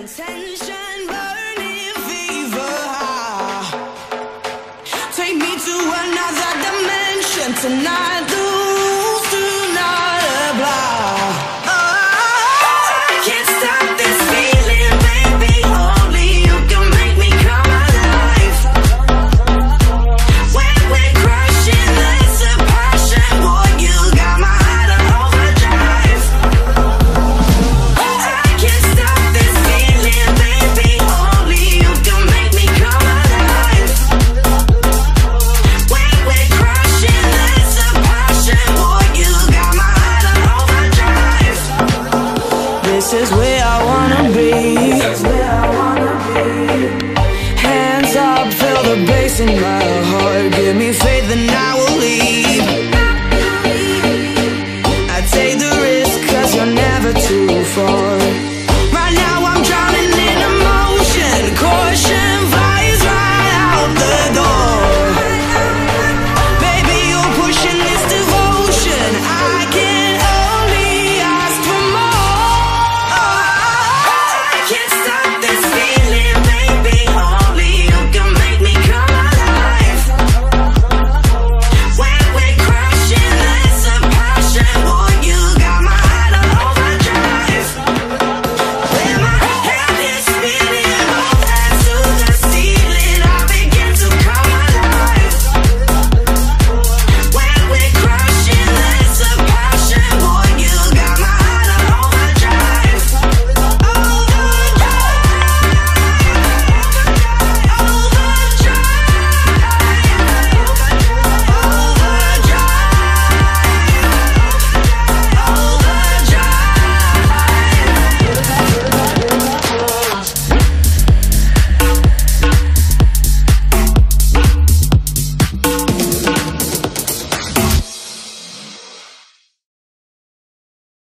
Tension, burning fever. Take me to another dimension tonight. Lose to not apply. I can't stop this feeling, baby. Only you can make me come alive. When we're crushing, there's a passion. Boy, you got my heart on overdrive. I can't stop this feeling, baby. Only you can make me come alive. When we're crushing, there's a passion. Boy, you got my heart on overdrive. This is where I wanna be.